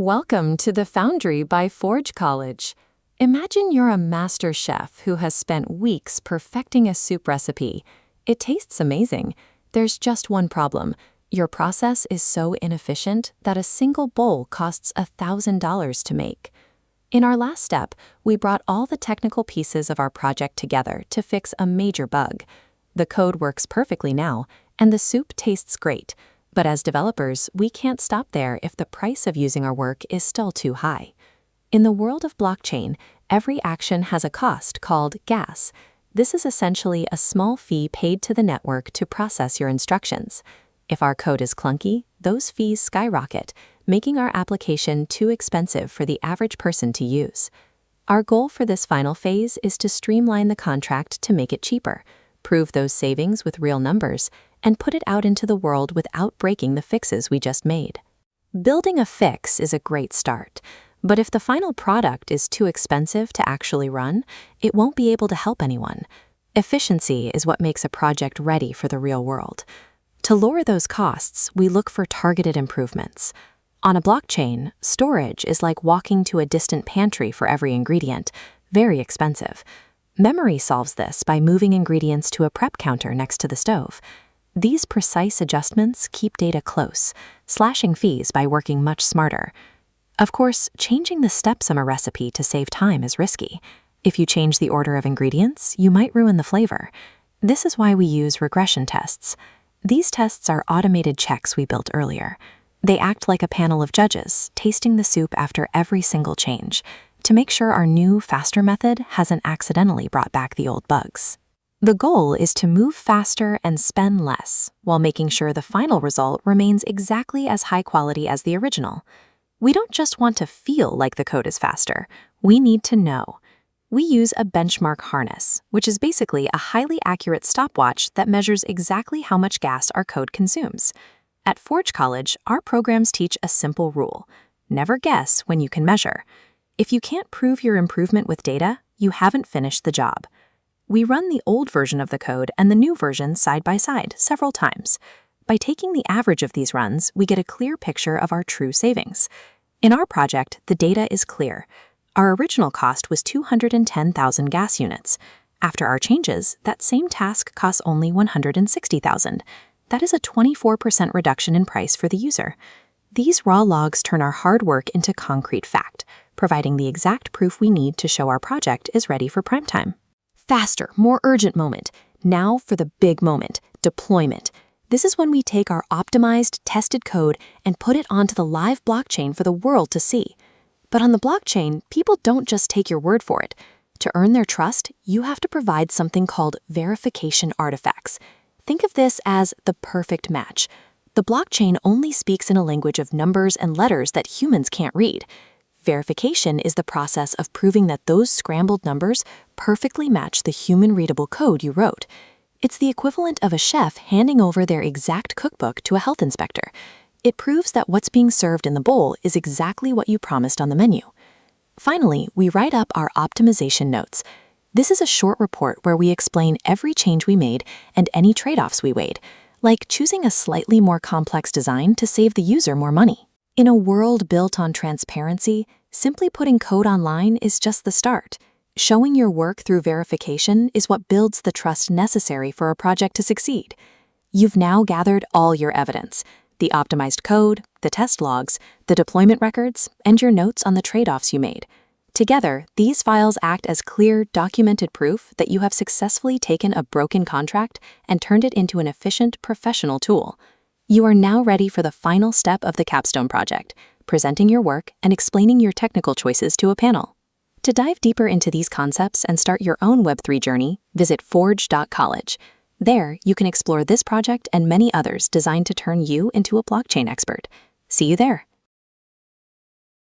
Welcome to the Foundry by Forge College. Imagine you're a master chef who has spent weeks perfecting a soup recipe. It tastes amazing. There's just one problem. Your process is so inefficient that a single bowl costs $1,000 to make. In our last step, we brought all the technical pieces of our project together to fix a major bug. The code works perfectly now, and the soup tastes great. But as developers, we can't stop there if the price of using our work is still too high. In the world of blockchain, every action has a cost called gas. This is essentially a small fee paid to the network to process your instructions. If our code is clunky, those fees skyrocket, making our application too expensive for the average person to use. Our goal for this final phase is to streamline the contract to make it cheaper, prove those savings with real numbers, and put it out into the world without breaking the fixes we just made. Building a fix is a great start, but if the final product is too expensive to actually run, it won't be able to help anyone. Efficiency is what makes a project ready for the real world. To lower those costs, we look for targeted improvements. On a blockchain, storage is like walking to a distant pantry for every ingredient, very expensive. Memory solves this by moving ingredients to a prep counter next to the stove. These precise adjustments keep data close, slashing fees by working much smarter. Of course, changing the steps in a recipe to save time is risky. If you change the order of ingredients, you might ruin the flavor. This is why we use regression tests. These tests are automated checks we built earlier. They act like a panel of judges, tasting the soup after every single change, to make sure our new, faster method hasn't accidentally brought back the old bugs. The goal is to move faster and spend less, while making sure the final result remains exactly as high quality as the original. We don't just want to feel like the code is faster, we need to know. We use a benchmark harness, which is basically a highly accurate stopwatch that measures exactly how much gas our code consumes. At Forge College, our programs teach a simple rule: never guess when you can measure. If you can't prove your improvement with data, you haven't finished the job. We run the old version of the code and the new version side by side several times. By taking the average of these runs, we get a clear picture of our true savings. In our project, the data is clear. Our original cost was 210,000 gas units. After our changes, that same task costs only 160,000. That is a 24% reduction in price for the user. These raw logs turn our hard work into concrete fact, providing the exact proof we need to show our project is ready for prime time. Faster, more urgent moment. Now for the big moment, deployment. This is when we take our optimized, tested code and put it onto the live blockchain for the world to see. But on the blockchain, people don't just take your word for it. To earn their trust, you have to provide something called verification artifacts. Think of this as the perfect match. The blockchain only speaks in a language of numbers and letters that humans can't read. Verification is the process of proving that those scrambled numbers perfectly match the human-readable code you wrote. It's the equivalent of a chef handing over their exact cookbook to a health inspector. It proves that what's being served in the bowl is exactly what you promised on the menu. Finally, we write up our optimization notes. This is a short report where we explain every change we made and any trade-offs we weighed, like choosing a slightly more complex design to save the user more money. In a world built on transparency, simply putting code online is just the start. Showing your work through verification is what builds the trust necessary for a project to succeed. You've now gathered all your evidence: the optimized code, the test logs, the deployment records, and your notes on the trade-offs you made. Together, these files act as clear, documented proof that you have successfully taken a broken contract and turned it into an efficient, professional tool. You are now ready for the final step of the capstone project, presenting your work and explaining your technical choices to a panel. To dive deeper into these concepts and start your own Web3 journey, visit forge.college. There, you can explore this project and many others designed to turn you into a blockchain expert. See you there.